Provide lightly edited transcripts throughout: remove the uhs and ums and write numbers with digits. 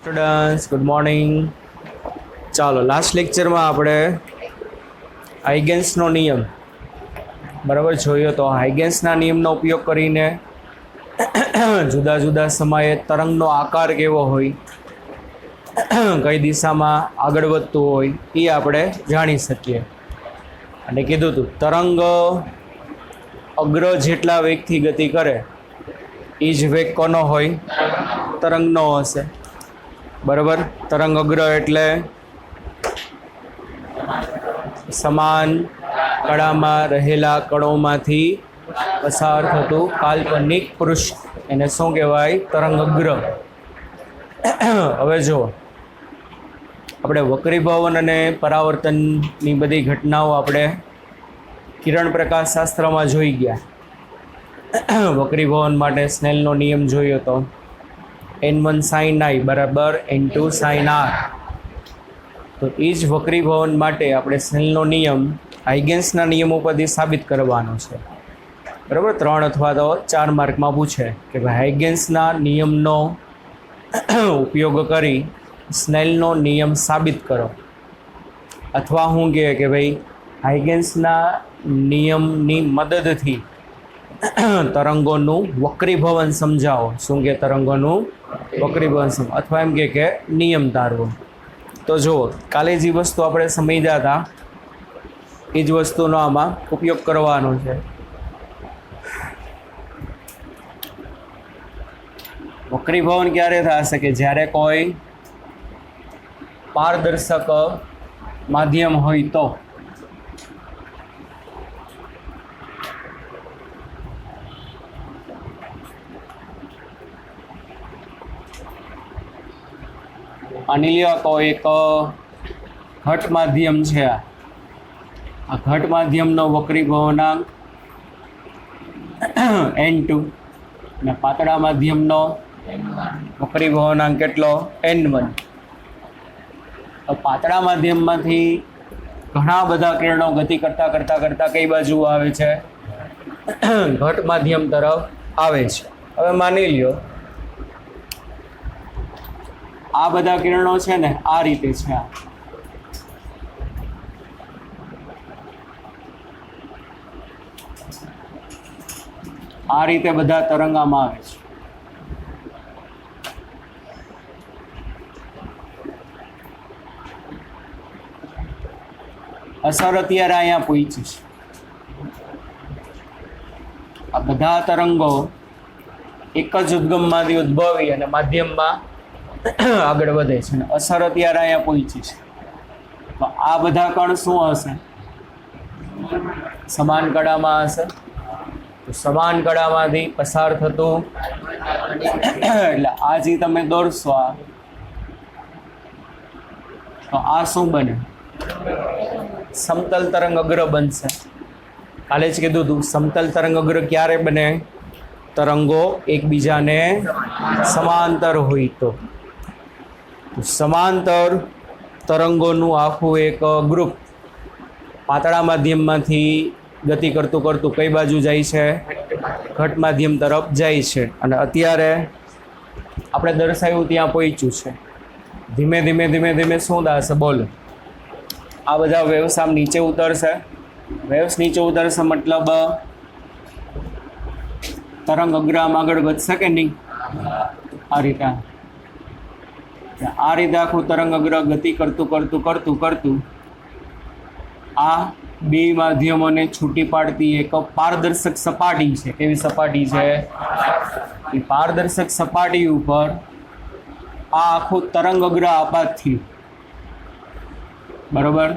Students good morning. ચાલો last લેક્ચરમાં આપણે હાઇગેન્સનો નિયમ બરાબર જોયો. તો હાઇગેન્સના નિયમનો ઉપયોગ કરીને જુદા જુદા સમયે તરંગનો આકાર કેવો હોય, કઈ દિશામાં આગળ વધતું હોય એ આપણે જાણી શકીએ. અને કીધું હતું તરંગ અગ્ર જેટલા વેગથી ગતિ કરે એ જ વેગ કોનો હોય? તરંગનો હશે. બરાબર. તરંગ અગ્ર એટલે સમાન કળામાં રહેલા કણોમાંથી પસાર થતું કાલ્પનિક પૃષ્ઠ, એને શું કહેવાય? તરંગ અગ્ર. હવે જો આપણે વક્રીભવન અને પરાવર્તનની બધી ઘટનાઓ આપણે કિરણ પ્રકાશ શાસ્ત્રમાં જોઈ ગયા. વક્રીભવન માટે સ્નેલનો નિયમ જોયો તો n1 sin i બરાબર n2 sin r. તો એ જ વક્રીભવન માટે આપણે સ્નેલનો નિયમ હાઇગેન્સના નિયમો પરથી સાબિત કરવાનો છે. બરાબર. 3 અથવા તો 4 માર્કમાં પૂછે કે ભાઈ હાઇગેન્સના નિયમનો ઉપયોગ કરી સ્નેલનો નિયમ સાબિત કરો, અથવા હું કહે કે ભાઈ હાઇગેન્સના નિયમની મદદથી તરંગોનું વક્રીભવન સમજાવો. શું કે? તરંગોનું વક્રીભવન અથવા એમ કે નિયમ તારવો. તો જુઓ, કાલે જે વસ્તુ આપણે સમજ્યા હતા એ જ વસ્તુનો આમાં ઉપયોગ કરવાનો છે. વક્રીભવન ક્યારે થશે? કે જ્યારે કોઈ પારદર્શક માધ્યમ હોય તો. માની લ્યો તો એક ઘટ માધ્યમ છે. આ ઘટ માધ્યમનો વક્રીભવનાંક n2 અને પાતળા માધ્યમનો વક્રીભવનાંક કેટલો? n1. તો પાતળા માધ્યમમાંથી ઘણા બધા કિરણો ગતિ કરતા કરતા કરતા કઈ બાજુ આવે છે? ઘટ માધ્યમ તરફ આવે છે. હવે માની લ્યો આ બધા કિરણો છે ને આ રીતે છે. આ રીતે બધા તરંગામાં આવે છે. અસર અત્યારે અહીંયા પહોંચી છે. આ બધા તરંગો એક જ ઉદ્ગમમાંથી ઉદ્ભવી અને માધ્યમમાં આગળ વધે છે. અસર અત્યારે અહીંયા પહોંચી છે. તો આ બધા કણ શું હશે? સમાન કળામાં હશે. તો સમાન કળામાંથી પસાર થતું એટલે આ જે તમે દોરશો તો આ શું બને? સમતલ તરંગ અગ્ર બનશે. કાલે જ કીધું હતું સમતલ તરંગ અગ્ર ક્યારે બને? તરંગો એકબીજાને સમાંતર હોય તો. સમાંતર તરંગોનું આખું એક ગ્રુપ પાતળા માધ્યમમાંથી ગતિ કરતું કરતું કઈ બાજુ જાય છે? ઘટ માધ્યમ તરફ જાય છે. અને અત્યારે આપણે દર્શાવ્યું ત્યાં પહોંચ્યું છે. ધીમે ધીમે ધીમે ધીમે શું થશે? બોલો. આ બધા વેવ્સ આમ નીચે ઉતરશે. વેવ્સ નીચે ઉતરશે મતલબ તરંગ અગ્ર આમ આગળ વધશે કે નહીં? આ રીતે આખું તરંગ અગ્ર ગતિ કરતું કરતું કરતું કરતું આ બે માધ્યમોને છૂટી પાડતી એક પારદર્શક સપાટી છે. કેવી સપાટી છે? એ પારદર્શક સપાટી ઉપર આ આખું તરંગ અગ્ર આપાત થયું. બરોબર.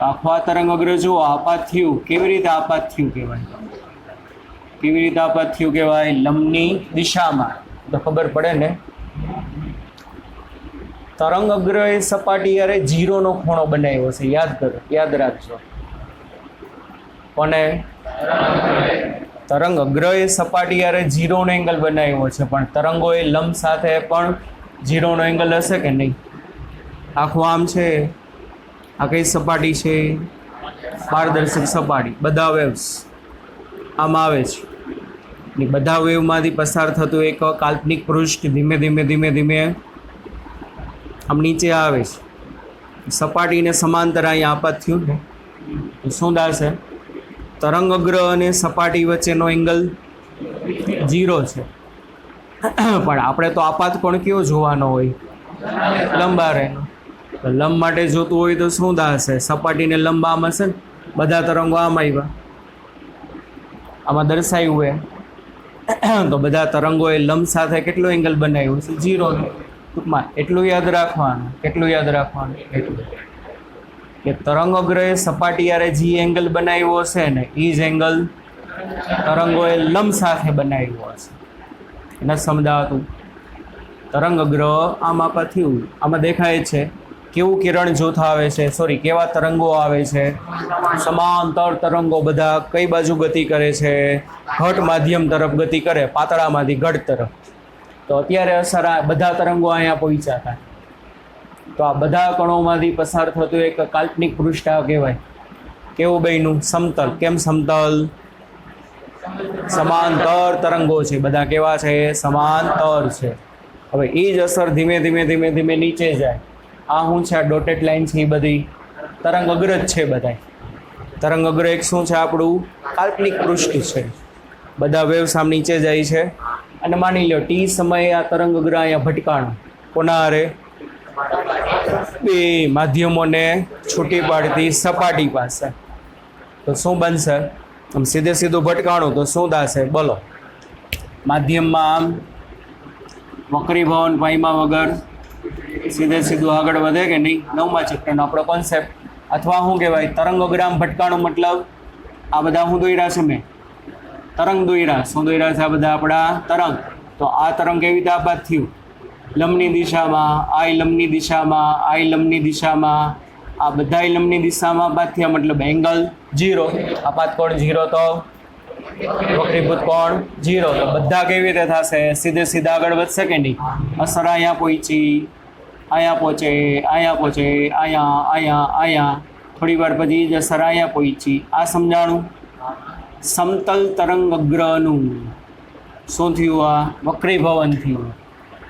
આખું આ તરંગ અગ્ર જુઓ આપાત થયું. કેવી રીતે આપાત થયું કહેવાય? કેવી રીતે આપાત થયું કહેવાય? લંબની દિશામાં. તો ખબર પડે ને. તરંગ અગ્ર એ સપાટી યારે 0નો ખૂણો બનાવ્યો છે. યાદ કરો, યાદ રાખજો. કોને? તરંગ અગ્ર એ સપાટી યારે 0નો એંગલ બનાવ્યો છે. પણ તરંગો એ લંબ સાથે પણ 0નો એંગલ હશે કે નહીં? આખું આમ છે. આ કઈ સપાટી છે? પારદર્શક સપાટી. બધા વેવ્સ આમ આવે છે. બધા વેવમાંથી પસાર થતું એક કાલ્પનિક પૃષ્ઠ ધીમે ધીમે ધીમે ધીમે આમ નીચે આવે છે, સપાટીને સમાંતર અહીંયા આપાત થયું ને, તો શું થશે? તરંગ અગ્ર અને સપાટી વચ્ચેનો એંગલ 0 છે. પણ આપણે તો આપાત કોણ કયો જોવાનો હોય? લંબારેનો. તો લંબ માટે જોતું હોય તો શું થશે? સપાટીને લંબ આમ હશે ને, બધા તરંગો આમ આવ્યા, આમાં દર્શાવ્યું હોય તો બધા તરંગોએ લંબ સાથે કેટલો એંગલ બનાવ્યો છે? 0. ટૂંકમાં એટલું યાદ રાખવાનું. કેટલું યાદ રાખવાનું? એટલું કે તરંગ અગ્રએ સપાટી યારે જે એંગલ બનાવ્યો હશે ને, એ જ એંગલ તરંગોએ લંબ સાથે બનાવ્યો હશે. એને સમજાવતું. તરંગ અગ્ર આમ આપા થયું, આમાં દેખાય છે કેવું કિરણ જૂથ આવે છે, સોરી કેવા તરંગો આવે છે? સમાંતર તરંગો. બધા કઈ બાજુ ગતિ કરે છે? ઘટ માધ્યમ તરફ ગતિ કરે, પાતળામાંથી ઘટ તરફ. તો અત્યારે અસર આ બધા તરંગો અહીંયા પહોંચ્યા હતા. તો આ બધા કણોમાંથી પસાર થતું એક કાલ્પનિક પૃષ્ઠ કહેવાય. કેવું બન્યું? સમતલ. કેમ સમતલ? સમાંતર તરંગો છે, બધા કેવા છે? સમાંતર છે. હવે એ જ અસર ધીમે ધીમે ધીમે ધીમે નીચે જાય. આ શું છે? આ ડોટેડ લાઈન છે, એ બધી તરંગ અગ્ર જ છે. બધા તરંગ અગ્ર એક શું છે? આપણું કાલ્પનિક પૃષ્ઠ છે. બધા વેવ્સ આમ નીચે જાય છે. અને માની લો ટી સમયે આ તરંગ અગ્ર અહીંયા ભટકાણો. કોના હારે? બે માધ્યમોને છૂટી પાડતી સપાટી પાસે. તો શું બનશે? આમ સીધે સીધું ભટકાણું તો શું થશે? બોલો. માધ્યમમાં આમ વક્રીભવન પાઈમાં વગર સીધે સીધું આગળ વધે કે નહીં? 9મા ચેપ્ટરનો આપણો કોન્સેપ્ટ. અથવા શું કહેવાય? તરંગ અગ્ર આમ ભટકાણું મતલબ આ બધા શું દોર્યા છે? મેં તરંગ દોર્યા. શું દોર્યા છે? આ બધા આપણા તરંગ. તો આ તરંગ કેવી રીતે આપાત થયું? લંબની દિશામાં, આઈ લંબની દિશામાં, આઈ લંબની દિશામાં, આ બધા લંબની દિશામાં આપાત થયા, મતલબ એંગલ 0. આપાત કોણ 0? તો વક્રીભૂત કોણ 0. તો બધા કેવી રીતે થશે? સીધે સીધા આગળ વધશે કે નહીં? અસર અહીંયા પહોંચી, અહીંયા પહોંચે, અહીંયા પહોંચે, અહીંયા, અહીંયા, અહીંયા, થોડી વાર પછી જ અસર અહીંયા પહોંચી. આ સમજાણું. સમતલ તરંગ અગ્રનું શું થયું? આ વક્રીભવન થયું.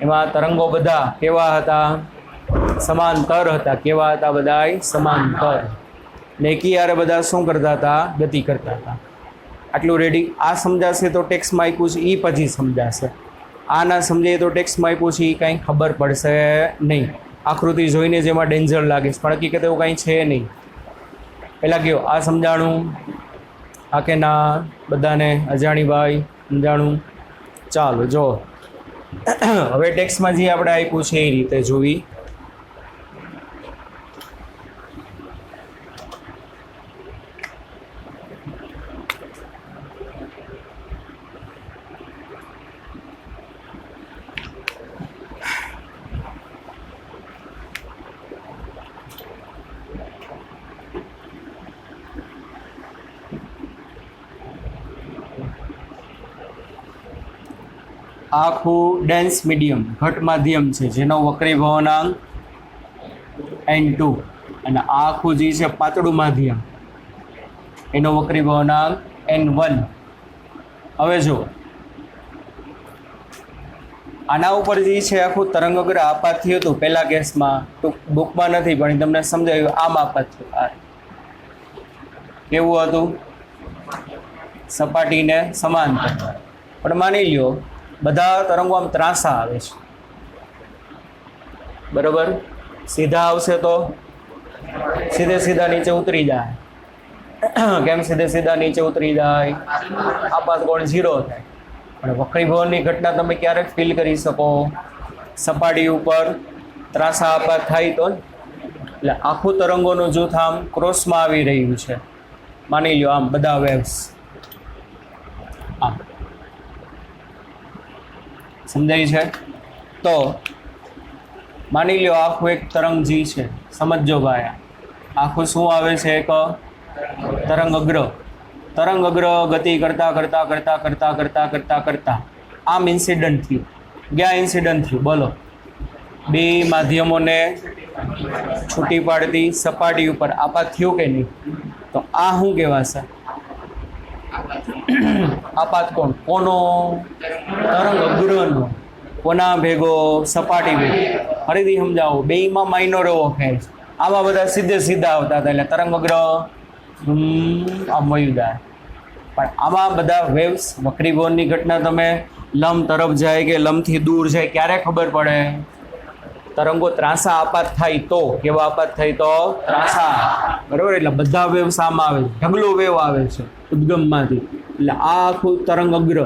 એમાં તરંગો બધા કેવા હતા? સમાંતર હતા. કેવા હતા? બધાય સમાંતર. ને એકી યારે બધા શું કરતા હતા? ગતિ કરતા હતા. આટલું રેડી. આ સમજાશે તો ટેક્સ્ટમાં આપ્યું છે એ પછી સમજાશે. આ ના સમજાય તો ટેક્સ્ટમાં આપ્યું છે એ કાંઈ ખબર પડશે નહીં. આકૃતિ જોઈને જ એમાં ડેન્જર લાગે છે, પણ હકીકત એવું કાંઈ છે નહીં. પહેલાં કહો આ સમજાણું? આ કે ના? બધાને અજાણી ભાઈ સમજાણું? ચાલો જો હવે ટેક્સ્ટમાં જે આપણે આપ્યું છે એ રીતે જોવી. આખું ડેન્સ મીડિયમ ઘટ માધ્યમ છે જેનો વક્રીભવનાંક n2 અને આખું જે છે પાતળું માધ્યમ એનો વક્રીભવનાંક n1. હવે જો આના ઉપર જે છે આખું તરંગ અગ્ર આપાત થયું હતું પહેલા કેસમાં, બુકમાં નથી પણ તમને સમજાયું. આમ આપાત થયું. કેવું હતું? સપાટીને સમાંતર. પણ માની લ્યો બધા તરંગો આમ ત્રાંસા આવે છે, બરાબર? સીધા આવશે તો સીધે સીધા નીચે ઉતરી જાય. કેમ સીધે સીધા નીચે ઉતરી જાય? આપાત કોણ 0 થાય. પણ વક્રીભવનની ઘટના તમે ક્યારેક ફીલ કરી શકો? સપાટી ઉપર ત્રાંસા આપાત થાય તો. એટલે આખું તરંગોનું જૂથ આમ ક્રોસમાં આવી રહ્યું છે. માની લો આમ બધા વેવ્સ આમ. સમજાય છે? તો માની લો આખું એક તરંગ જી છે. સમજો ભાઈ, આખું શું આવે છે? એક તરંગ અગ્ર. તરંગ અગ્ર ગતિ કરતા કરતા કરતા કરતા કરતા કરતા કરતા આમ ઇન્સિડન્ટ થયું. ક્યાં ઇન્સિડન્ટ થયું? બોલો. બે માધ્યમોને છૂટી પાડતી સપાટી ઉપર આપાત થયું કે નહીં? તો આ શું કહેવાશે? આપાત કોણ? કોનો? તરંગ અગ્રનો. કોના ભેગો? સપાટી ભેગો. ફરીથી સમજાવો, બેયમાં માઇનોર એવો ખેંચ, આમાં બધા સીધે સીધા આવતા હતા એટલે તરંગ અગ્ર આમ વયું જાય. પણ આમાં બધા વેવ્સ વક્રીભવનની ઘટના તમે લંબ તરફ જાય કે લંબથી દૂર જાય ક્યારે ખબર પડે? તરંગો ત્રાંસા આપાત થાય તો. કેવા આપાત થાય તો? ત્રાંસા. બરાબર, એટલે બધા વેવ્સ આમાં આવે છે, ઢગલો વેવ આવે છે ઉદ્ગમમાંથી. એટલે આ આખું તરંગ અગ્ર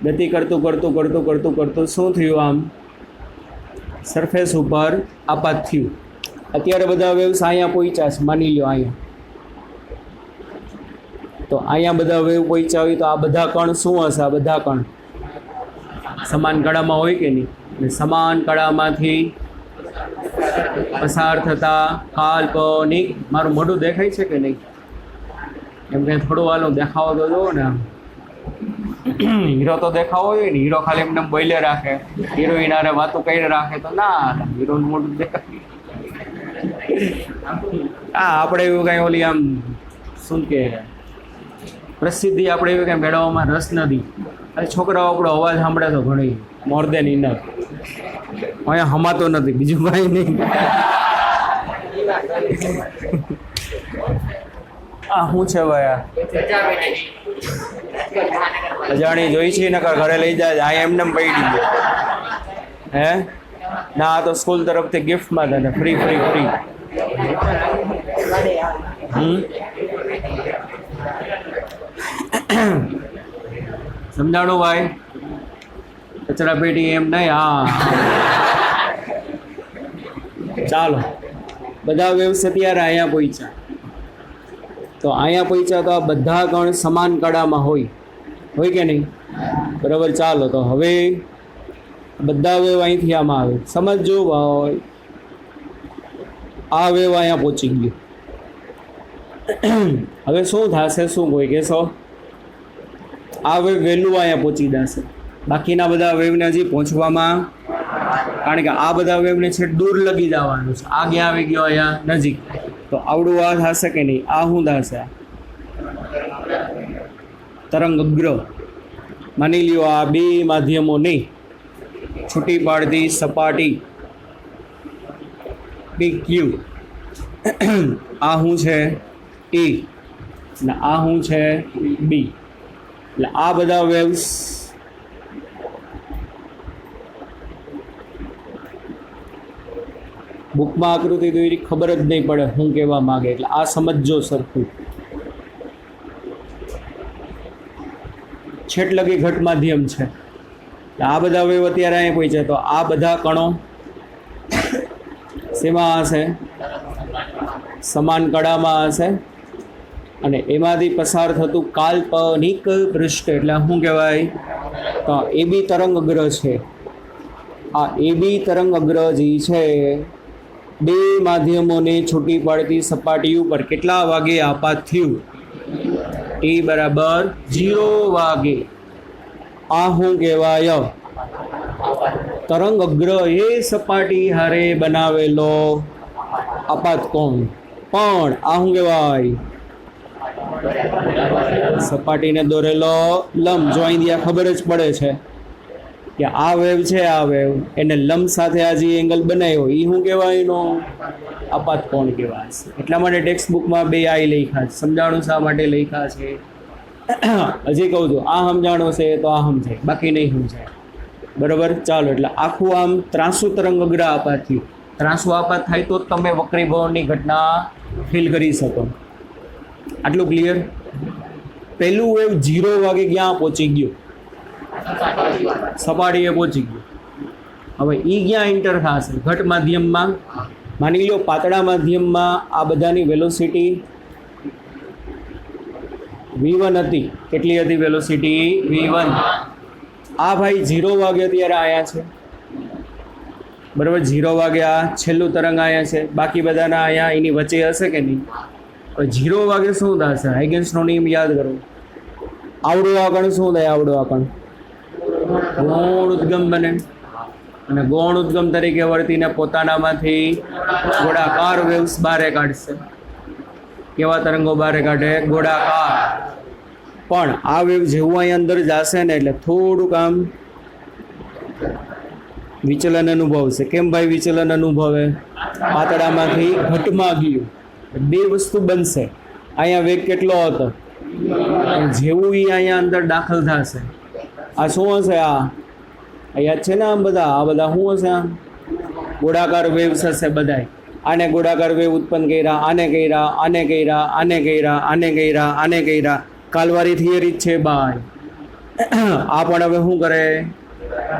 ગતિ કરતું કરતું કરતું કરતું કરતું શું થયું? આમ સરફેસ ઉપર આપાત થયું. અત્યારે બધા વેવ્સ અહીંયા પહોંચ્યા છે, માની લો અહીંયા. તો અહીંયા બધા વેવ પહોંચ્યા હોય તો આ બધા કણ શું હશે? આ બધા કણ સમાન કળામાં હોય કે નહીં? એટલે સમાન કળામાંથી પસાર થતા કાલ્પનિક, મારું મોઢું દેખાય છે કે નહીં? એમ કે થોડું વાલો દેખાવો તો જોવો ને. આમ હીરો તો દેખાવો હોય ને, હીરો ખાલી એમને બોલે રાખે, હિરોઈન હારે વાતો કરી રાખે તો ના, હીરોનું મોઢું દેખાય. હા, આપણે એવું કાંઈ ઓલી આમ શું કે પ્રસિદ્ધિ આપણે એવી કાંઈ મેળવવામાં રસ નથી. અને છોકરાઓ આપણો અવાજ સાંભળે તો ઘણી મોર દેન ઇનફ. અહીંયા હમાતો નથી, બીજું કાંઈ નહીં. આ શું છે ભાઈ? અજાણી જોઈ છે નકર ઘરે લઈ જાય, આ એમને પડી ગયો. હે ના, આ તો સ્કૂલ તરફથી ગિફ્ટમાં તને ફ્રી ફ્રી ફ્રી. સમજાણું ભાઈ? કચરા પેટી એમ નહીં. હા, ચાલો. બધા વેવ્સ અત્યારે અહીંયા પહોંચ્યા. તો અહીંયા પહોંચ્યા તો આ બધા કણ સમાન કળામાં હોય કે નહીં? બરાબર, ચાલો. તો હવે બધા વેવ અહીંથી આમાં આવે. સમજો ભાઈ, આ વેવ અહીંયા પહોંચી ગયું. હવે શું થશે? શું કોઈ કહેશો? આ વેવ વહેલું અહીંયા પહોંચી જશે. બાકીના બધા વેવને હજી પહોંચવામાં, કારણ કે આ બધા વેવને છે દૂર લગી જવાનું છે. આ ક્યાં આવી ગયો? અહીંયા નજીક. તો આવડું આ થશે કે નહીં? આ શું થશે? તરંગ અગ્ર. માની લ્યો આ બે માધ્યમો નહીં, છૂટી પાડતી સપાટી બી ક્યુ. આ શું છે? એ. અને આ શું છે? બી. એટલે આ બધા વેવ્સ બુકમાં આકૃતિ દોરી ખબર જ નહીં પડે શું કહેવા માગે. એટલે આ સમજજો સરખું. છેટ લગી ઘટ માધ્યમ છે. આ બધા વેવ અત્યારે અહીં પહોંચ્યા તો આ બધા કણો શેમાં હશે? સમાન કળામાં હશે. અને એમાંથી પસાર થતું કાલ્પનિક પૃષ્ઠ એટલે શું કહેવાય? તો એ બી તરંગ અગ્ર છે. આ એ બી તરંગ અગ્ર જે છે બે માધ્યમોને છૂટી પાડતી સપાટી ઉપર કેટલા વાગે આપાત થયું? T બરાબર 0 વાગે. આ શું કહેવાય? તરંગ અગ્ર એ સપાટી હારે બનાવેલો આપાત કોણ. પણ આ શું કહેવાય? સપાટીને દોરેલો લંબ. જો અહીં ખબર જ પડે છે કે આ વેવ છે, આ વેવ એને લંબ સાથે આ જે એંગલ બનાવ્યો એ શું કહેવાય? એનો આપાત કોણ કહેવાય. એટલા માટે ટેક્સ્ટ બુકમાં બે આઈ લખ્યા છે. સમજાણું શા માટે લખ્યા છે હજી કહું છું. આ સમજાણું છે તો આ સમજાય, બાકી નહીં સમજાય. બરાબર, ચાલો. એટલે આખું આમ ત્રાસુ તરંગ અગ્ર આપાત થયું. ત્રાસુ આપાત થાય તો તમે વક્રીભવનની ઘટના ફીલ કરી શકો. આટલું ક્લિયર? પહેલું વેવ 0 વાગે ક્યાં પહોંચી ગયું? સપાટીએ પહોંચી ગયું. હવે એ ક્યાં એન્ટર થશે? ઘટ માધ્યમમાં. માની લો પાતળા માધ્યમમાં આ બધાની વેલોસિટી v1 હતી. કેટલી હતી વેલોસિટી? v1. આ ભાઈ 0 વાગે અત્યારે આવ્યા છે. બરાબર, 0 વાગે આ છેલ્લું તરંગ આવ્યા છે. બાકી બધાના અહીંયા એની વચ્ચે હશે કે નહીં? હવે 0 વાગે શું થશે? હાઇગન્સનો નિયમ યાદ કરો. આવડું આકણ શું થાય? આવડું આકણ ગૌણ ઉદ્ગમ બને. અને ગૌણ ઉદ્ગમ તરીકે વર્તીને પોતાનામાંથી ગોળાકાર વેવ્સ બહાર કાઢશે. કેવા તરંગો બહાર કાઢે? ગોળાકાર. પણ આ વેવ જેવું અહીં અંદર જશે ને એટલે થોડુંક આમ વિચલન અનુભવશે. કેમ ભાઈ વિચલન અનુભવે? પાતળામાંથી ઘટમાં ગયું, બે વસ્તુ બનશે. અહીંયા વેગ કેટલો હતો? જેવું એ અહીંયા અંદર દાખલ થશે, આ શું હશે? આ યાદ છે ને? આ બધા શું હશે? આ ગોળાકાર વેવ્સ હશે બધાય. આને ગોળાકાર વેવ ઉત્પન્ન કર્યા, આને કર્યા, આને કર્યા, આને કર્યા, આને કર્યા, આને કર્યા. કાલવારી થિયરી જ છે ભાઈ. આ પણ હવે શું કરે?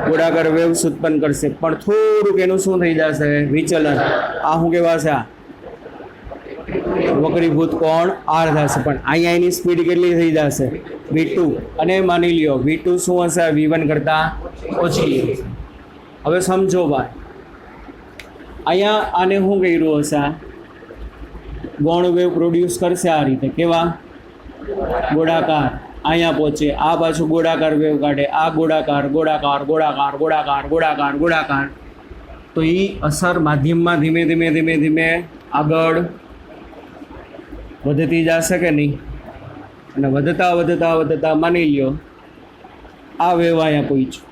ગોળાકાર વેવ્સ ઉત્પન્ન કરશે, પણ થોડુંક એનું શું થઈ જશે? વિચલન. આ શું કહેવાશે? આ વક્રીભૂત કોણ આર થશે. પણ અહીંયા એની સ્પીડ કેટલી થઈ જશે? v2. અને માની લ્યો v2 શું હશે? v1 કરતાં ઓછી હશે. હવે સમજો ભાઈ, અહીંયા આને શું કર્યું હશે? ગૌણ વેવ પ્રોડ્યુસ કરશે આ રીતે. કેવા? ગોળાકાર. અહીંયા પહોંચે, આ પાછું ગોળાકાર વેવ કાઢે, આ ગોળાકાર, ગોળાકાર, ગોળાકાર, ગોળાકાર, ગોળાકાર, ગોળાકાર. તો એ અસર માધ્યમમાં ધીમે ધીમે ધીમે ધીમે આગળ વધતી જશે કે નહીં? અને વધતા વધતા વધતા માની લ્યો આ વેવ અહીંયા પહોંચ્યું.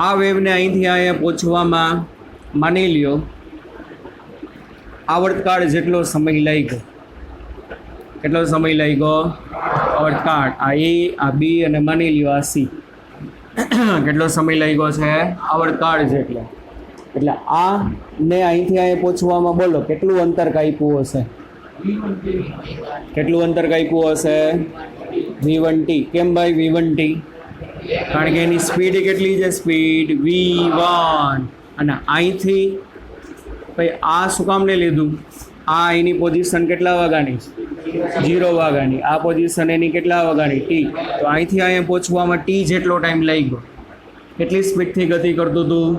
આ વેવને અહીંથી અહીંયા પહોંચવામાં માની લ્યો આવર્તકાળ જેટલો સમય લાગ્યો. કેટલો સમય લાગ્યો? આવર્તકાળ. આ એ, આ બી અને માની લ્યો આ સી. કેટલો સમય લાગ્યો છે? આવર્તકાળ જેટલો. એટલે આ ને અહીંથી અહીંયા પહોંચવામાં બોલો કેટલું અંતર કાપ્યું હશે? કેટલું અંતર કાપ્યું હશે? v1t. કેમ ભાઈ v1t? કારણ કે એની સ્પીડ કેટલી છે? Speed v1. અને અહીંથી ભાઈ આ શું કામ ને લીધું? આ એની પોઝિશન કેટલા વાગ્યાની? 0 વાગ્યાની. આ પોઝિશન એની કેટલા વાગ્યાની? t. તો અહીંથી અહીંયા પહોંચવામાં t જેટલો ટાઈમ લાગ્યો. કેટલી સ્પીડથી ગતિ કરતું હતું?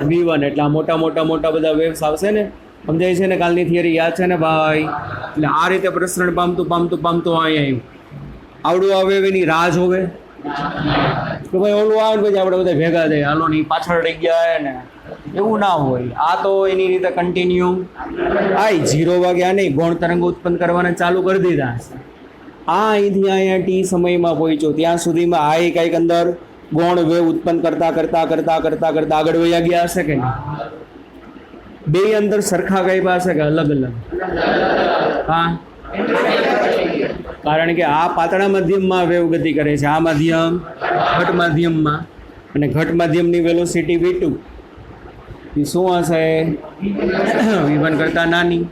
v1. એટલે આ મોટા મોટા મોટા બધા વેવ્સ આવશે ને, સમજાય છે ને? કાલની થિયરી યાદ છે ને ભાઈ? એટલે આ રીતે પ્રસરણ પામતું પામતું પામતું અહીંયા આવ્યું. આવડું આવે એની રાહ જોવે કે ભાઈ ઓલું આવે ને પછી આપણે બધા ભેગા થાય, હાલો ની પાછળ રહી ગયા ને, એવું ના હોય. આ તો એની રીતે કન્ટિન્યુ આય 0 વાગ્યા નહીં ગૌણ તરંગ ઉત્પન્ન કરવાના ચાલુ કરી દીધા હશે. આ અહીંથી અહીંયા ટી સમયમાં પહોંચ્યો ત્યાં સુધીમાં આ કંઈક અંદર ગૌણ વેવ ઉત્પન્ન કરતા કરતા કરતા કરતા કરતા આગળ વયા ગયા હશે કે નહીં? બે અંદર સરખા કઈ પાસે કે અલગ અલગ? હા, કારણ કે આ પાતળા માધ્યમમાં વેવ ગતિ કરે છે, આ માધ્યમ ઘટ માધ્યમમાં, અને ઘટ માધ્યમની વેલોસિટી v2 એ શું હશે? v1 કરતાં નાની.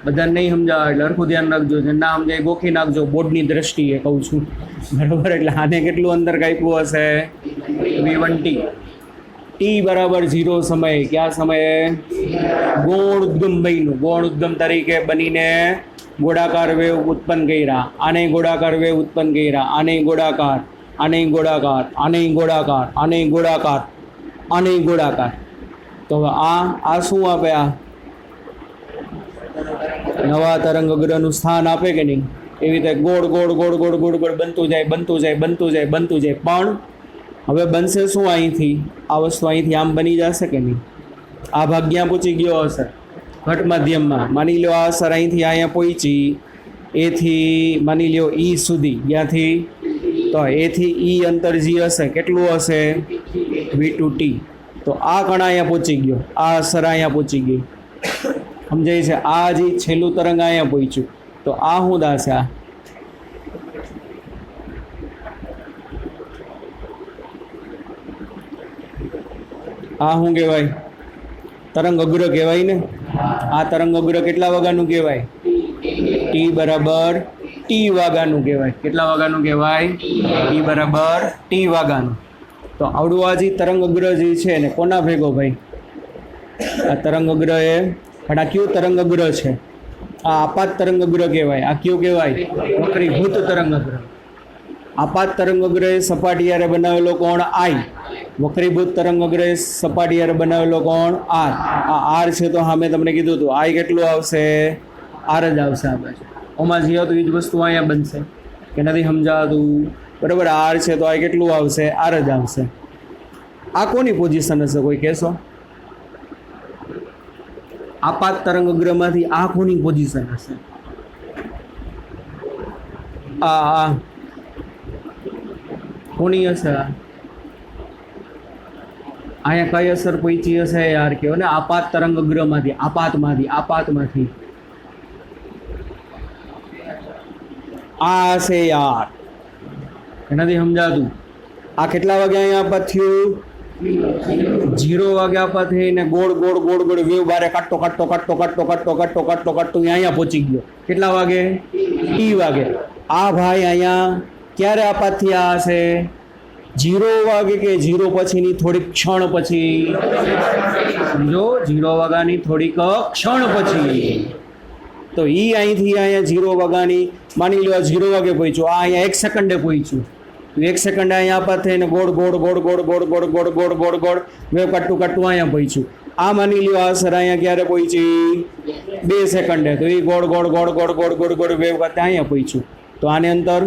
બધાને નહીં સમજાવે એટલે હરખું ધ્યાન રાખજો, જે ના સમજાય ગોખી નાખજો બોર્ડની દ્રષ્ટિએ કહું છું, બરાબર? એટલે આને કેટલું અંદર કાપ્યું હશે? v1t. t બરાબર 0 સમયે, કયા સમયે? ગૌણ ઉદ્ગમ બન્યું, ગૌણ ઉદ્ગમ તરીકે બનીને ગોળાકાર વેવ ઉત્પન્ન કર્યા, આને ગોળાકાર વેવ ઉત્પન્ન કર્યા, આને ગોળાકાર, આને ગોળાકાર, આને ગોળાકાર, આને ગોળાકાર, આને ગોળાકાર. તો આ શું આપે? આ નવા તરંગ અગ્રનું સ્થાન આપે કે નહીં? એવી રીતે ગોળ ગોળ ગોળ ગોળ ગોળ ગોળ બનતું જાય, બનતું જાય, બનતું જાય, બનતું જાય. પણ હવે બનશે શું અહીંથી? આ વસ્તુ અહીંથી આમ બની જશે કે નહીં? આ ભાગ ક્યાં પહોંચી ગયો હશે? ઘટ માધ્યમમાં. માની લો આ અસર અહીંથી અહીંયા પહોંચી, એથી માની લો ઈ સુધી, ક્યાંથી? તો એથી ઈ અંતર જે હશે કેટલું હશે? v2t. તો આ કણ અહીંયા પહોંચી ગયો, આ અસર અહીંયા પહોંચી ગઈ, સમજાય છે? આ જે છેલ્લું તરંગ અહીંયા પહોંચ્યું, તો આ શું દાશે? આ શું કહેવાય? તરંગ અગ્ર કહેવાય ને. આ તરંગ અગ્ર કેટલા વાગ્યાનું કહેવાય? t બરાબર t વાગ્યાનું કહેવાય. કેટલા વાગ્યાનું કહેવાય? t બરાબર t વાગ્યાનું. તો આવડું આ જે તરંગ અગ્ર જે છે ને કોના ભેગો ભાઈ? આ તરંગ અગ્ર એ, પણ આ કયું તરંગ અગ્ર છે? આ આપાત તરંગ અગ્ર કહેવાય. આ કયું કહેવાય? વક્રીભૂત તરંગ અગ્ર. આપાત તરંગ અગ્રએ સપાટીયારે બનાવેલો કોણ આઈ, વક્રીભૂત તરંગ અગ્રએ સપાટીયારે બનાવેલો કોણ આર. આ આર છે તો હા મેં તમને કીધું હતું આઈ કેટલું આવશે? આર જ આવશે આ બાજુ. ઓમાં જે હતું એ જ વસ્તુ અહીંયા બનશે કે નથી સમજાતું? બરાબર, આર છે તો આ કેટલું આવશે? આર જ આવશે. આ કોની પોઝિશન હશે કોઈ કહેશો? આપાત તરંગ અગ્રમાંથી આ કોની પોઝિશન હશે? આ કોની હશે અહીંયા કઈ અસર પહોંચી હશે યાર કયો ને આપાત તરંગ અગ્રમાંથી આપાતમાંથી આ હશે યાર એનાથી સમજાતું આ કેટલા વાગે અહીંયા આપાત થયું 0 વાગ્યા પછી ને ગોળ વેવ બારે કાટતો અહીંયા પહોંચી ગયો કેટલા વાગે ટી વાગે આ ભાઈ અહીંયા ક્યારે આપાત થયા હશે 0 વાગે કે 0 પછીની થોડીક ક્ષણ પછી સમજો 0 વાગ્યાની થોડીક ક્ષણ પછી તો ઈ અહીંથી અહીંયા 0 વાગ્યાની માની લો 0 વાગે પહોંચ્યું આ અહીંયા 1 સેકન્ડે પહોંચ્યું 1 સેકન્ડ અહીંયા આપાત થઈને ગોળ વેવ કાટતું અહીંયા પહોંચ્યું આ માની લ્યો આ સર અહીંયા ક્યારે પહોંચી 2 સેકન્ડે તો એ ગોળ વેવ કરતા અહીંયા પહોંચ્યું તો આને અંતર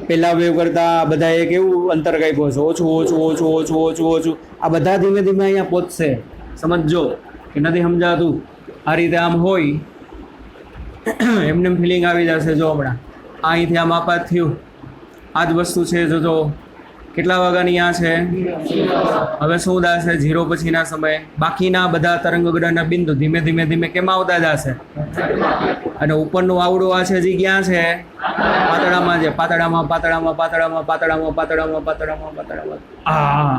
પેલા વેવ કરતા બધાએ કેવું અંતર કાપ્યું છે ઓછું આ બધા ધીમે ધીમે અહીંયા પહોંચશે સમજો કે નથી સમજાતું આ રીતે આમ હોય એમને ફિલિંગ આવી જશે જો હમણાં અહીંથી આમ આપાત થયું આ જ વસ્તુ છે જો કેટલા વાગ્યાની આ છે હવે શું દાશે 0 પછીના સમયે બાકીના બધા તરંગગ્રહના બિંદુ ધીમે ધીમે કેમ આવતા જશે અને ઉપરનું આવડું આ છે જે ક્યાં છે પાતળામાં છે પાતળામાં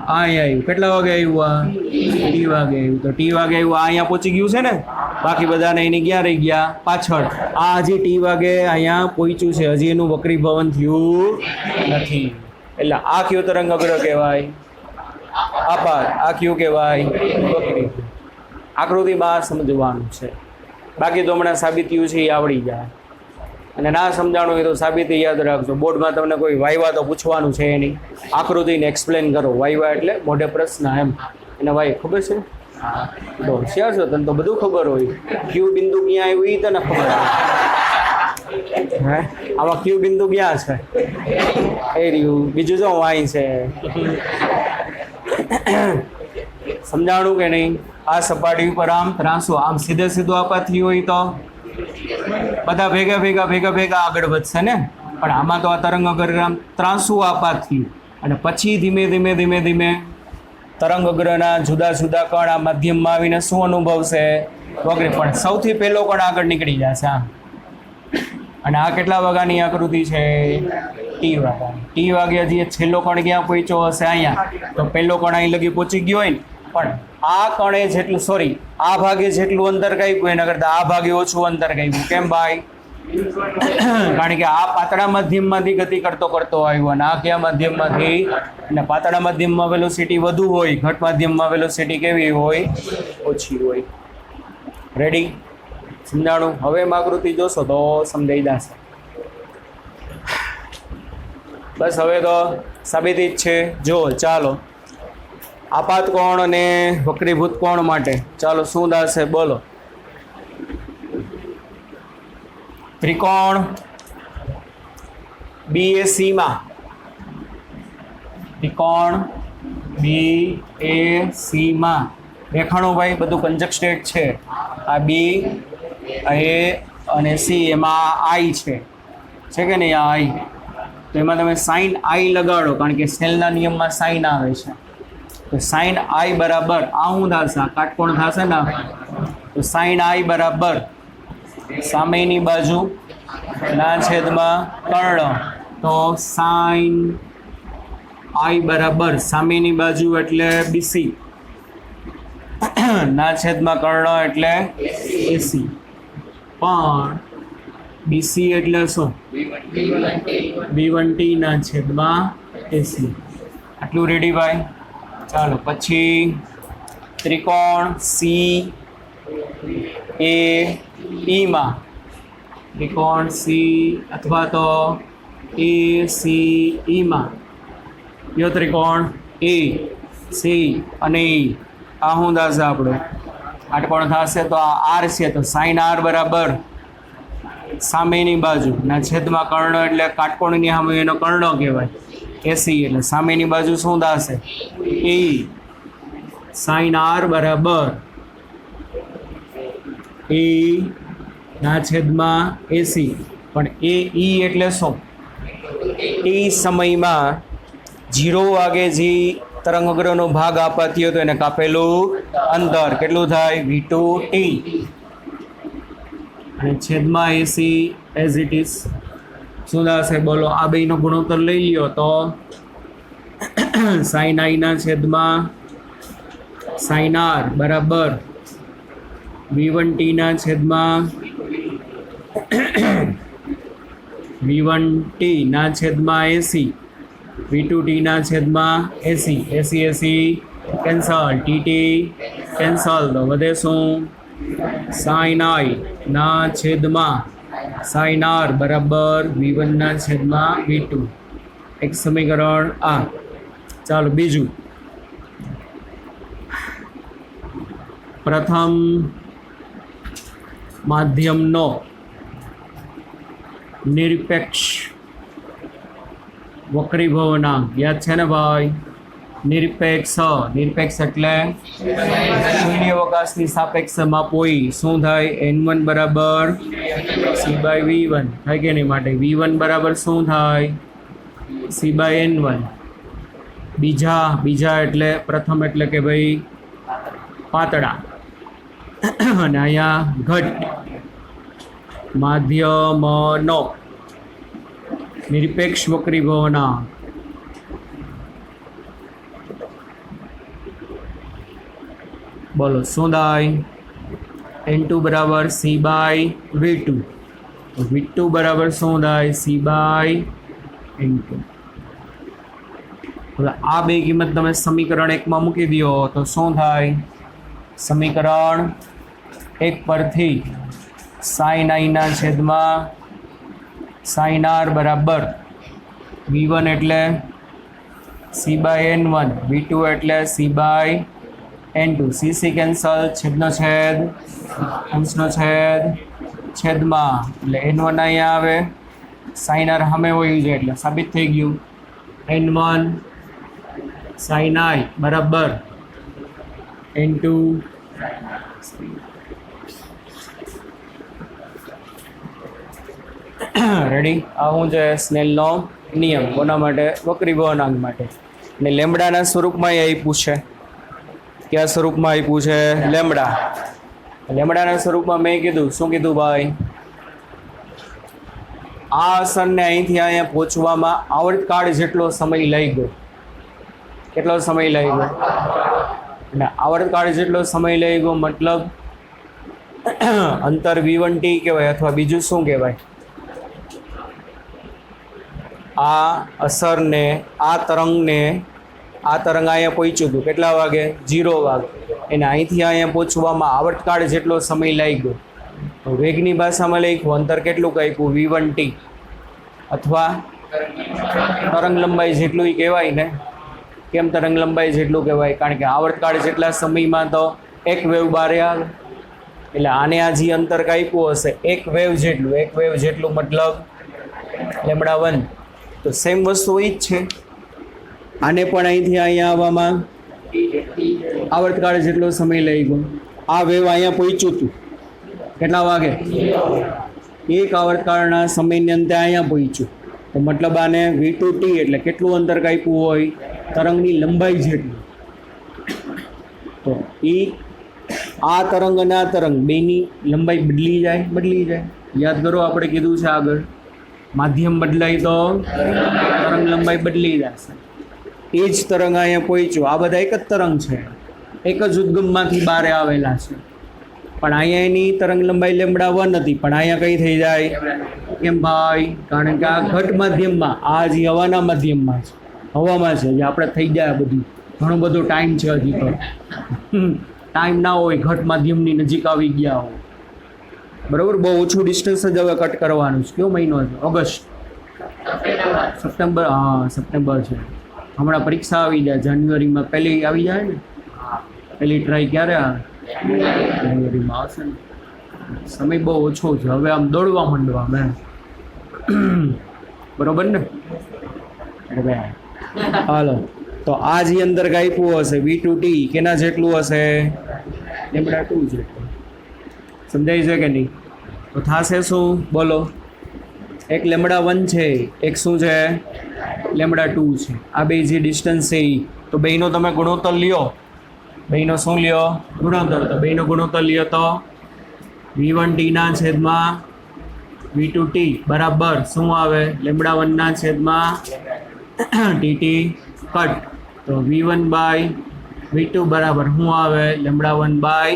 અહીંયા આવ્યું કેટલા વાગે આવ્યું આ ટી વાગે આવ્યું તો ટી વાગે આવ્યું આ અહીંયા પહોંચી ગયું છે ને બાકી બધાને એની ક્યાં રહી ગયા પાછળ આ હજી ટી વાગે અહીંયા પહોંચ્યું છે હજી એનું વક્રીભવન થયું નથી એટલે આ કયો તરંગ અગ્ર કહેવાય આપાત આ કયું કહેવાય વક્રી આકૃતિમાં સમજવાનું છે બાકી તો હમણાં સાબિતીયું છે એ આવડી જાય અને ના સમજાણું હોય તો સાબિતી યાદ રાખજો બોર્ડમાં તમને કોઈ વાયવા તો પૂછવાનું છે એની આકૃતિને એક્સપ્લેન કરો વાયવા એટલે મોઢે પ્રશ્ન એમ એને વાય ખબર છે તો હોશિયાર છો તને તો બધું ખબર હોય ક્યુ બિંદુ ક્યાં આવ્યું એ તને ખબર હે આમાં ક્યુ બિંદુ ક્યાં છે એ રહ્યું બીજું જો વાય છે સમજાણું કે નહીં આ સપાટી ઉપર આમ ત્રાંસુ આમ સીધું આપાત થયું હોય તો બધા ભેગા આગળ વધશે ને પણ આમાં તો આ તરંગ અગ્ર આમ ત્રાંસુ આપાત થયું અને પછી ધીમે તરંગ અગ્રના જુદા કણ આ મધ્યમમાં આવીને શું અનુભવશે વગેરે પણ સૌથી પહેલો કણ આગળ નીકળી જશે આમ અને આ કેટલા વાગ્યાની આકૃતિ છે ટી વાગે હજી છેલ્લો કણ ક્યાં પહોંચ્યો હશે અહીંયા તો પહેલો કણ અહીં લગી પહોંચી ગયો હોય ને પણ આ કણે જેટલું આ ભાગે જેટલું અંતર કાપ્યું એના કરતાં આ ભાગે ઓછું અંતર કાપ્યું કેમ ભાઈ કારણ કે આ પાતળા મધ્યમમાંથી ગતિ કરતો આવ્યો અને આ કયા મધ્યમમાંથી અને પાતળા મધ્યમમાં વેલોસિટી વધુ હોય ઘટ માધ્યમમાં વેલોસિટી કેવી હોય ઓછી હોય રેડી સમજાણું હવે આકૃતિ જોશો તો સમજાઈ જશે બસ હવે તો સાબિતી જ છે જો ચાલો આપાત કોણ અને વક્રીભૂત કોણ માટે ચાલો શું દાશે બોલો ત્રિકોણ BAC માં રેખાણો ભાઈ બધું કન્જક્ટેડ છે આ B A અને C એમાં I છે કે નહીં આ I તો એમાં તમે સાઇન I લગાડો કારણ કે સ્નેલના નિયમમાં સાઇન આવે છે તો સાઇન I બરાબર આ હું થશે કાટકોણ થશે ને તો સાઇન I બરાબર સામેની બાજુ ના છેદમાં કર્ણ તો સાઇન I બરાબર સામેની બાજુ એટલે BC ના છેદમાં કર્ણ એટલે AC પણ BC એટલે શું B1T ના છેદમાં AC આટલું રેડી ભાઈ ચાલો પછી ત્રિકોણ CAE માં ત્રિકોણ C અથવા તો ACE માં કયો ત્રિકોણ A C અને E આ શું થશે આપણું કાટકોણ થશે તો આ R છે તો સાઇન R બરાબર સામેની બાજુ ના છેદમાં કર્ણ એટલે કાટકોણની સામે એનો કર્ણ કહેવાય AC એટલે સામેની બાજુ શું થશે E સાઇન R બરાબર E ના છેદમાં AC પણ AE એટલે શું ટી સમયમાં 0 વાગે જે તરંગ અગ્રનો ભાગ આપાતી હતો એને કાપેલું અંતર કેટલું થાય v2 ટી અને છેદમાં એસી એઝ ઇટ ઇઝ શું થશે બોલો? આ બેનો ગુણોત્તર લઈ લ્યો તો સાઈન આઈના છેદમાં સાઈન આર બરાબર v1 ટીના છેદમાં v1 ટીના છેદમાં એસી v2 ટીના છેદમાં એસી એસી એસી કેન્સલ ટી કેન્સલ તો વધે શું? સાઈન આઈ ના છેદમાં સાઈન આર બરાબર v1 ના છેદમાં v2 એક સમીકરણ આ. ચાલો બીજું, પ્રથમ માધ્યમનો નિરપેક્ષ વક્રીભવનાંક યાદ છે ને ભાઈ? નિરપેક્ષ એટલે શૂન્યાવકાશની સાપેક્ષમાં પોઈ શું થાય? n1 બરાબર c/v1 થાય કે નહીં? માટે v1 બરાબર શું થાય? c/n1. બીજા એટલે પ્રથમ એટલે કે ભાઈ પાતળા અને અહીંયા ઘટ. માધ્યમનો નિરપેક્ષ વક્રીભવનાંક બોલો શું થાય? n2 બરાબર c/v2 તો v2 બરાબર શું થાય? c/n2. હવે આ બે કિંમત તમે સમીકરણ 1 માં મૂકી દો તો શું થાય? સમીકરણ 1 પરથી સાઈન આઈના છેદમાં સાઈન આર બરાબર v1 એટલે c/n1 v2 એટલે c/n2 c કેન્સલ છેદનો છેદ અંશનો છેદ છેદમાં એટલે n1 અહીંયા આવે સાઈન આર સામે વયું છે એટલે સાબિત થઈ ગયું n1 સાઈન આઈ બરાબર n2 રેડી. આ શું છે? સ્નેલનો નિયમ. કોના માટે? વક્રીભવનાંક માટે. અને લેમ્બડાના સ્વરૂપમાં એ આપ્યું છે. કયા સ્વરૂપમાં આપ્યું છે? લેમ્બડા. લેમ્બડાના સ્વરૂપમાં મેં કીધું શું કીધું ભાઈ? આ અસરને અહીંથી અહીંયા પહોંચવામાં આવર્તકાળ જેટલો સમય લઈ ગયો. કેટલો સમય લઈ ગયો? અને આવર્તકાળ જેટલો સમય લઈ ગયો મતલબ અંતર v1 ટી કહેવાય અથવા બીજું શું કહેવાય? આ અસરને આ તરંગ અહીંયા પહોંચ્યું હતું કેટલા વાગે? 0 વાગે. એને અહીંથી અહીંયા પહોંચવામાં આવર્તકાળ જેટલો સમય લઈ ગયો. વેગની ભાષામાં લખ્યું અંતર કેટલું આપ્યું? v1 ટી અથવા તરંગ લંબાઈ જેટલું કહેવાય ને. કેમ તરંગ લંબાઈ જેટલું કહેવાય? કારણ કે આવર્તકાળ જેટલા સમયમાં તો એક વેવ બારે આવે એટલે આને આ જે અંતર કાપ્યું હશે એક વેવ જેટલું મતલબ λ1. તો સેમ વસ્તુ એ જ છે. આને પણ અહીંથી અહીંયા આવવામાં આવર્તકાળ જેટલો સમય લઈ ગયો. આ વેવ અહીંયા પહોંચ્યું હતું કેટલા વાગે? એક આવર્તકાળના સમયની અંતે અહીંયા પહોંચ્યું તો મતલબ આને v2 ટી એટલે કેટલું અંતર કાપ્યું હોય? તરંગની લંબાઈ જેટલું. તો એ આ તરંગ અને આ તરંગ બેની લંબાઈ બદલી જાય. યાદ કરો આપણે કીધું છે આગળ માધ્યમ બદલાય તો તરંગ લંબાઈ બદલી જશે. એ જ તરંગ અહીંયા પહોંચ્યું. આ બધા એક જ તરંગ છે, એક જ ઉદ્ગમમાંથી બહાર આવેલા છે. પણ અહીંયા એની તરંગ લંબાઈ λ1 હતી પણ અહીંયા કઈ થઈ જાય? કેમ ભાઈ? કારણ કે આ ઘટ માધ્યમમાં, આ જે હવાના માધ્યમમાં છે, હવામાં છે જે આપણે થઈ જાય બધું. ઘણો બધો ટાઈમ છે હજી તો. ટાઈમ ના હોય, ઘટ માધ્યમની નજીક આવી ગયા હોય બરાબર. બહુ ઓછું ડિસ્ટન્સ જ હવે કટ કરવાનું છે. કયો મહિનો છે? August, September. હા સપ્ટેમ્બર છે. હમણાં પરીક્ષા આવી જાય જાન્યુઆરીમાં. પહેલી આવી જાય ને, પહેલી ટ્રાય ક્યારે આવે? જાન્યુઆરીમાં આવશે ને. સમય બહુ ઓછો છે હવે. આમ દોડવા માંડવા મેં બરોબર ને. હાલો તો આ જે અંદર કાપ્યું હશે v2 ટી કેના જેટલું હશે? λ2 જેટલું. સમજાય છે કે નહીં? તો થશે શું બોલો? એક લેમડા 1 છે, એક શું છે લેમડા 2 છે. આ બે જે ડિસ્ટન્સ છે એ તો બેનો તમે ગુણોત્તર લ્યો. બેનો શું લ્યો ગુણોત્તર. તો બેનો ગુણોત્તર લ્યો તો v1t ના છેદમાં v2t બરાબર શું આવે લેમડા 1 ના છેદમાં tt કટ. તો v1 બાય v2 બરાબર શું આવે લેમડા 1 બાય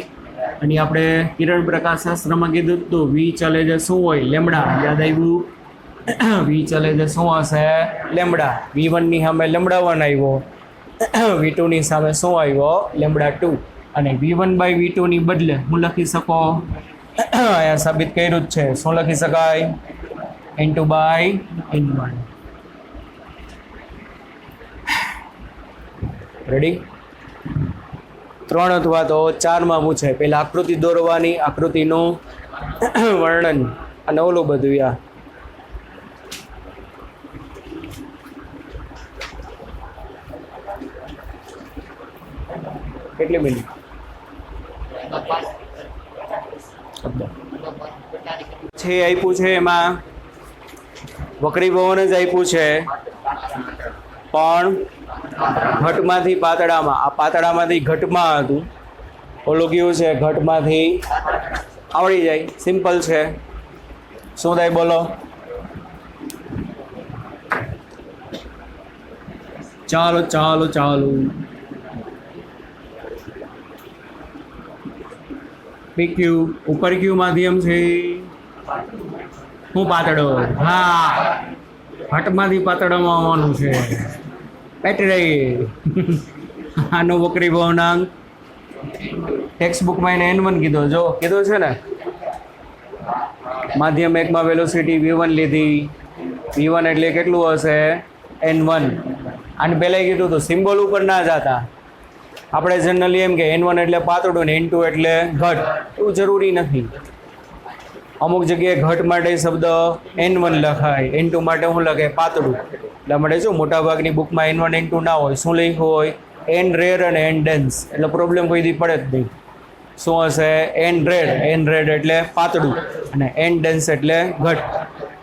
અને આપણે કિરણ પ્રકાશ શાસ્ત્રમાં કીધું હતું v ચલે છે શું હોય લેમડા. યાદ આવ્યું v ચલે છે શું હશે લેમડા. v1 ની સામે લેમડા 1 આવ્યો, v2 ની સામે શું આવ્યો લેમડા 2. અને v1 બાય v2 ની બદલે હું લખી શકો અહીંયા સાબિત કર્યું જ છે શું લખી શકાય n2 બાય n1. રેડી. 3 અથવા તો 4 માં પૂછે પહેલા આકૃતિ દોરવાની, આકૃતિનું વર્ણન અને ઓલું બધું યા કેટલી મિનિટ છે આપ્યું છે એમાં વક્રીભવન જ આપ્યું છે પણ ઘટમાંથી પાતળામાં. આ પાતળામાંથી ઘટમાં હતું, ઓલું કેવું છે ઘટમાંથી આવડી જાય. સિમ્પલ છે. શું થાય બોલો? ચાલો ચાલો ચાલો. PQ ઉપર ક્યુ માધ્યમ છે હું પાતળો. હા ઘટમાંથી પાતળામાં આવવાનું છે બેટરી. આનો વક્રીભવનાંક ટેક્સ્ટ બુકમાં એને n1 કીધો. જો કીધો છે ને માધ્યમ એકમાં વેલોસિટી v1 લીધી. v1 એટલે કેટલું હશે n1. આને પહેલાં કીધું તો સિમ્બોલ ઉપર ના જતા. આપણે જનરલી એમ કે n1 એટલે પાતળું ને n2 એટલે ઘટ. એવું જરૂરી નથી. અમુક જગ્યાએ ઘટ માટે શબ્દ n1 લખાય, n2 માટે શું લખે પાતળું. એટલા માટે જો મોટાભાગની બુકમાં n1 n2 ના હોય, શું લખ્યું હોય n રેર અને n ડેન્સ. એટલે પ્રોબ્લેમ કોઈ દી પડે જ નહીં. શું હશે n રેડ એટલે પાતળું અને n ડેન્સ એટલે ઘટ.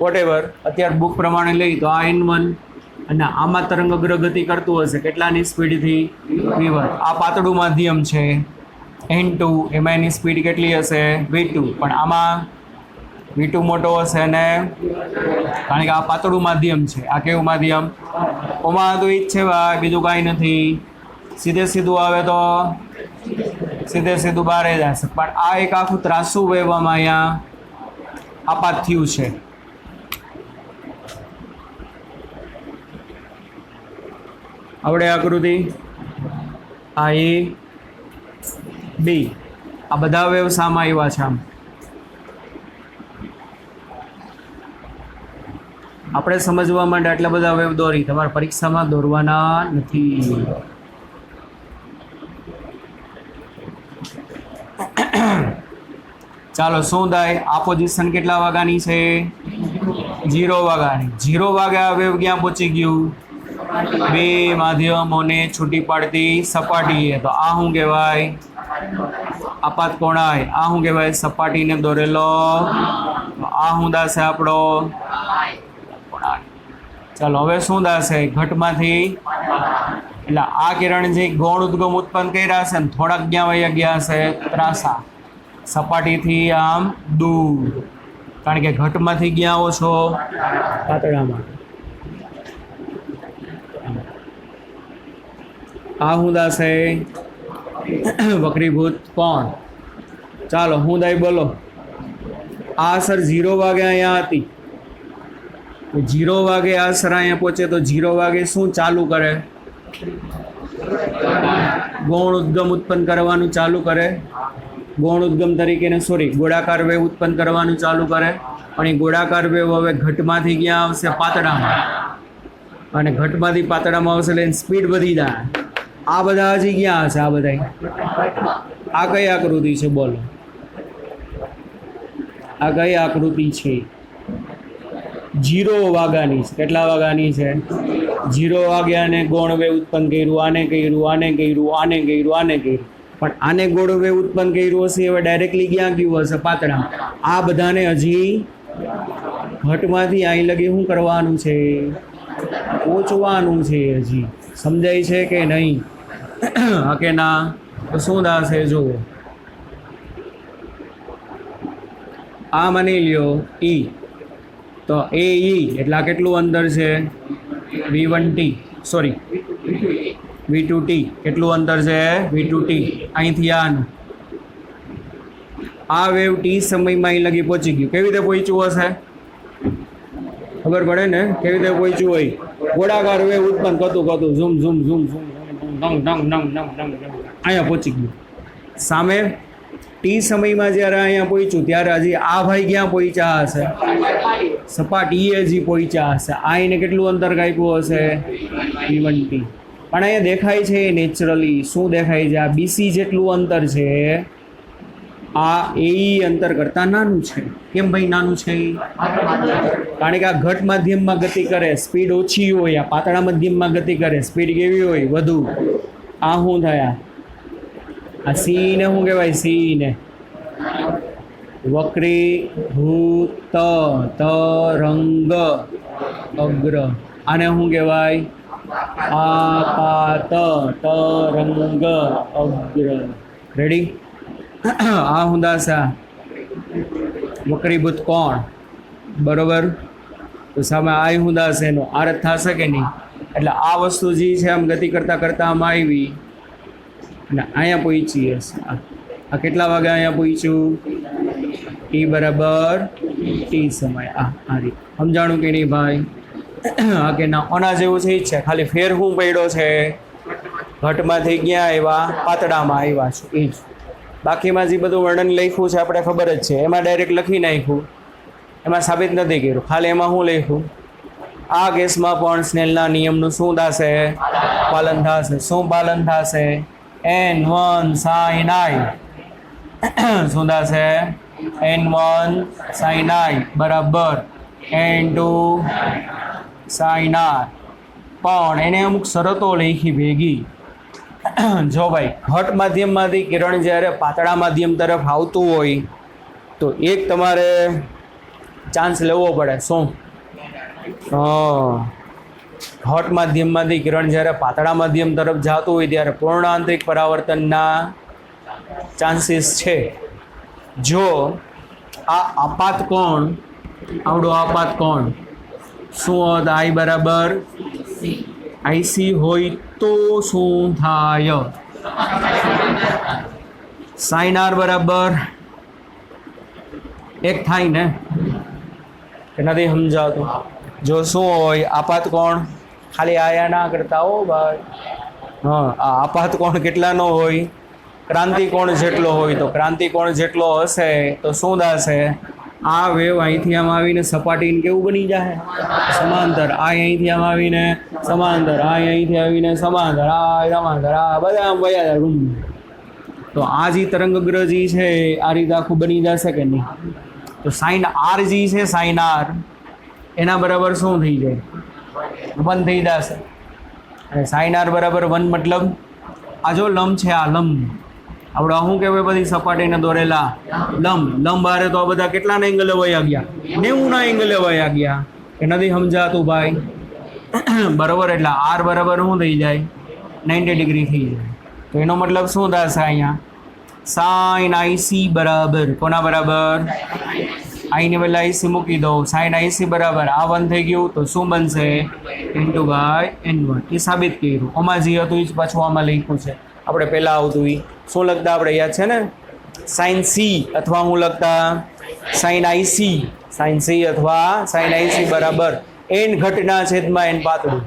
વોટેવર અત્યારે બુક પ્રમાણે લઈ તો આ n1 અને આમાં તરંગ અગ્રગતિ કરતું હશે કેટલાની સ્પીડથી v1. આ પાતળું માધ્યમ છે n2, એમાં એની સ્પીડ કેટલી હશે v2. પણ આમાં v2 મોટો હશે ને કારણ કે આ પાતળું માધ્યમ છે. આ કેવું માધ્યમ ઓમાં તો ઈ જ છે ભાઈ, બીજું કાંઈ નથી. સીધે સીધું આવે તો સીધે સીધું બહાર જ જશે. પણ આ એક આખું ત્રાસું વહેવામાં અહીંયા આપાત થયું છે. આપણે આકૃતિ આ એ બી આ બધા વેવ સામા આવ્યા છે. આમ આપણે સમજવા માટે આટલા બધા વેવ દોરી તમારા પરીક્ષામાં દોરવાના નથી. ચાલો શું થાય આ પોઝિશન કેટલા વાગ્યાની છે 0 વાગ્યાની. 0 વાગે આ વેવ ક્યાં પહોંચી ગયું બે માધ્યમોને છૂટી પાડતી સપાટીએ. તો આ શું કહેવાય આપાત કોણાય. આ શું કહેવાય સપાટીને દોરેલો. આ શું દાશે આપણો કોણાય. ચાલો હવે શું દાશે ઘટમાંથી. એટલે આ કિરણ જે ગૌણ ઉદ્ગમ ઉત્પન્ન કર્યા હશે ને થોડાક ક્યાં વયા ગયા હશે ત્રાસા સપાટીથી આમ દૂર. કારણ કે ઘટમાંથી ક્યાં આવો છો પાતળામાં. આ હું દાશે વક્રીભૂત કોણ. ચાલો હું દાય બોલો. આ અસર 0 વાગે અહીંયા હતી. 0 વાગે આ અસર અહીંયા પહોંચે તો 0 વાગે શું ચાલુ કરે ગૌણ ઉદ્ગમ ઉત્પન્ન કરવાનું ચાલુ કરે. ગૌણ ઉદ્ગમ તરીકે ગોળાકાર વેવ ઉત્પન્ન કરવાનું ચાલુ કરે. પણ એ ગોળાકાર વેવ હવે ઘટમાંથી ક્યાં આવશે પાતળામાં. અને ઘટમાંથી પાતળામાં આવશે એટલે સ્પીડ વધી જાય. આ બધા હજી ક્યાં હશે આ બધા. આ કઈ આકૃતિ છે બોલો. આ કઈ આકૃતિ છે 0 વાગ્યાની છે. કેટલા વાગ્યાની છે 0 વાગ્યાને ગૌણ વેવ ઉત્પન્ન કર્યું. આને કર્યું આને કર્યું આને કર્યું આને કર્યું. પણ આને ગૌણ વેવ ઉત્પન્ન કર્યું હશે હવે ડાયરેક્ટલી ક્યાં ગયું હશે પાતળામાં. આ બધાને હજી ઘટમાંથી અહીં લગી શું કરવાનું છે? પહોંચવાનું છે. હજી સમજાય છે કે નહીં? હા કે ના? તો શું થશે જુઓ, આ માની લ્યો ઈ, તો એ ઈ એટલે આ કેટલું અંતર છે? V1t, sorry V2t. કેટલું અંતર છે? V2t. અહીંથી આનું આ વેવ ટી સમયમાં અહીં લગી પહોંચી ગયું. કેવી રીતે પહોંચ્યું હશે? ખબર પડે ને કેવી રીતે પહોંચ્યું હોય? ગોળાકાર વેવ ઉત્પન્ન કરતું ઝૂમ ઝૂમ ઝૂમ ઝૂમ ડંગ ડંગ ડંગ ડંગ ડંગ અહીંયા પહોંચી ગયું. સામે ટી સમયમાં જ્યારે અહીંયા પહોંચ્યું ત્યારે હજી આ ભાઈ ક્યાં પહોંચ્યા હશે? સપાટીએ હજી પહોંચ્યા હશે. આ એને કેટલું અંતર કાપ્યું હશે? V1t. પણ અહીંયા દેખાય છે નેચરલી શું દેખાય છે? આ BC જેટલું અંતર છે, આ AE અંતર કરતાં નાનું છે. કેમ ભાઈ નાનું છે? કારણ કે આ ઘટ માધ્યમમાં ગતિ કરે, સ્પીડ ઓછી હોય. આ પાતળા મધ્યમમાં ગતિ કરે, સ્પીડ કેવી હોય? વધુ. આ શું થયા? આ સી ને શું કહેવાય? સી ને વક્રીભૂત તરંગ અગ્ર. આને શું કહેવાય? આપાત તરંગ અગ્ર. રેડી? આ હુંદાસા વક્રીભૂત કોણ, બરોબર? તો સામે આ હુંદાસ એનો આરત થશે કે નહીં? એટલે આ વસ્તુ જે છે આમ ગતિ કરતાં કરતાં આમ આવી અને અહીંયા પહોંચી હશે. આ કેટલા વાગે અહીંયા પહોંચ્યું? ટી બરાબર ટી સમય. આ રીત સમજાણું કે નહીં ભાઈ? હા કે ના? ઓના જેવું છે જ છે, ખાલી ફેર શું પડ્યો છે? ઘટમાંથી ક્યાં આવ્યા? પાતળામાં આવ્યા છે એ જ. બાકીમાં જે બધું વર્ણન લખ્યું છે આપણે ખબર જ છે, એમાં ડાયરેક્ટ લખી નાખ્યું, એમાં સાબિત નથી કર્યું. ખાલી એમાં શું લખ્યું? આ કેસમાં પણ સ્નેલના નિયમનું શું થશે? પાલન થશે. શું પાલન થશે? N1 sin I. શું થશે? N1 sin I બરાબર N2 sin R. પણ એને અમુક શરતો લખી ભેગી. જો ભાઈ ઘટ માધ્યમમાંથી કિરણ જ્યારે પાતળા માધ્યમ તરફ આવતું હોય તો એક તમારે ચાન્સ લેવો પડે. શું? ઘટ માધ્યમમાંથી કિરણ જ્યારે પાતળા માધ્યમ તરફ જતું હોય ત્યારે પૂર્ણ આંતરિક પરાવર્તનના ચાન્સીસ છે. જો આ આપાત કોણ, આવડો આપાત કોણ શું હોત? I બરાબર IC હોય તો શું થાય? sin R બરાબર 1 થાય ને? કે નથી સમજાતું? જો શું હોય? આપાત કોણ ખાલી આયા ના કરતા હો ભાઈ. હા, આ આપાત કોણ કેટલાનો હોય? ક્રાંતિ કોણ જેટલો હોય. તો ક્રાંતિ કોણ જેટલો હશે તો શું થશે? આ વેવ અહીંથી આમ આવીને સપાટીને કેવું બની જાય? સમાંતર. આ અહીંથી આમ આવીને સમાંતર, આ અહીંથી આવીને સમાંતર, આ સમાંતર, આ બધા આમ વયા જાય રૂમ. તો આ જે તરંગગ્ર જે છે આ રીતે આખું બની જશે કે નહીં? તો સાઇન આર જે છે, સાઇન આર એના બરાબર શું થઈ જાય? 1 થઈ જશે. અને સાઇન આર બરાબર 1 મતલબ આ જો લંબ છે, આ લંબ આપણે શું કહેવાય? બધી સપાટીને દોરેલા લંબ. લંબ હારે તો આ બધા કેટલાના એંગલે વયા ગયા? 90ના એંગલે વયા ગયા. કે નથી સમજાતું ભાઈ? બરાબર. એટલે આર બરાબર શું થઈ જાય? 90 ડિગ્રી થઈ જાય. તો એનો મતલબ શું થશે? અહીંયા સાઇન IC બરાબર કોના બરાબર? આઈને પહેલાં IC મૂકી દો. સાઇન IC બરાબર આ 1 થઈ ગયું તો શું બનશે? N2/N1. એ સાબિત કર્યું. આમાં જે હતું એ જ પાછું આમાં લખ્યું છે. આપણે પહેલાં આવતું એ શું લખતા આપણે યાદ છે ને? સાઇન C અથવા હું લખતા સાઇન IC. સાઇન C અથવા સાઇન IC બરાબર N ઘટના છેદમાં N પાતળું.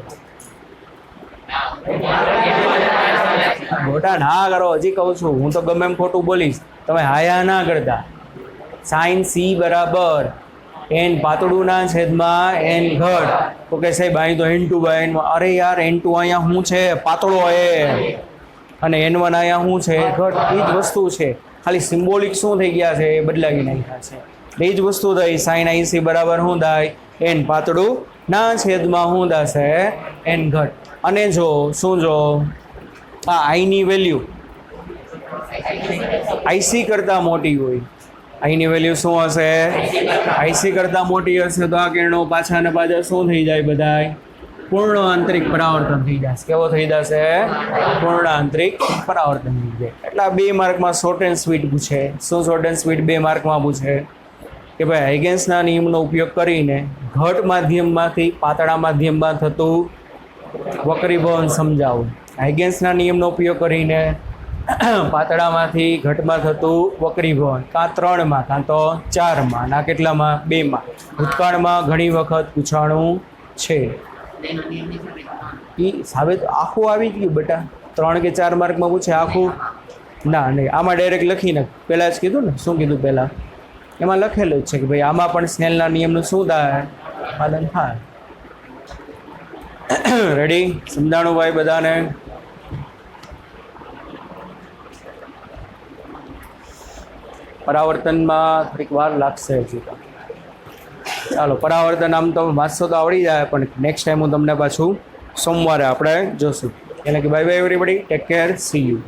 મોટા ના કરો, હજી કહું છું હું તો ગમે એમ ખોટું બોલીશ, તમે હાયા ના કરતા. સાઇન C બરાબર N પાતળુંના છેદમાં N ઘટ. તો કે સાહેબ અહીં તો N2/N1. અરે યાર N2 અહીંયા શું છે? પાતળો એ. અને N1 અહીંયા શું છે? ઘટ. એ જ વસ્તુ છે, ખાલી સિમ્બોલિક શું થઈ ગયા છે? એ બદલાવી નાખ્યા છે. એ જ વસ્તુ થઈ. સાઇન IC બરાબર શું થાય? N પાતળું ના છેદમાં શું થશે? N ઘટ. અને જો શું, જો આ આઈની વેલ્યુ IC કરતાં મોટી હોય, આઈની વેલ્યુ શું હશે? આઈસી કરતાં મોટી હશે તો આ કિરણો પાછા ને પાછા શું થઈ જાય બધાય? પૂર્ણ આંતરિક પરાવર્તન થઈ જશે. કેવો થઈ જશે? પૂર્ણ આંતરિક પરાવર્તન થઈ જાય. એટલે આ 2 માર્કમાં શોર્ટ એન્ડ સ્વીટ પૂછે. શું શોર્ટ એન્ડ સ્વીટ 2 માર્કમાં પૂછે? કે ભાઈ હાઇગેન્સના નિયમનો ઉપયોગ કરીને ઘટ માધ્યમમાંથી પાતળા માધ્યમમાં થતું વક્રીભવન સમજાવું. હાઇગેન્સના નિયમનો ઉપયોગ કરીને પાતળામાંથી ઘટમાં થતું વક્રીભવન કાં 3માં કાં તો 4માં ના કેટલામાં? 2માં. ભૂતકાળમાં ઘણી વખત પૂછાણું છે. એ સાબિત આખું આવી ગયું બેટા. 3 કે 4 માર્કમાં પૂછે આખું? ના નહીં, આમાં ડાયરેક્ટ લખી નાખ. પહેલાં જ કીધું ને, શું કીધું પહેલાં? એમાં લખેલું જ છે કે ભાઈ આમાં પણ સ્નેલના નિયમનું શું થાય? પાલન થાય. રેડી? સમજાણું ભાઈ બધાને? પરાવર્તનમાં થોડીક વાર લાગશે હજી તો. ચાલો, પરાવર્તન આમ તો વાંચશો તો આવડી જાય, પણ નેક્સ્ટ ટાઈમ હું તમને પાછું સોમવારે આપણે જોશું. એટલે કે bye bye everybody, take care, C you.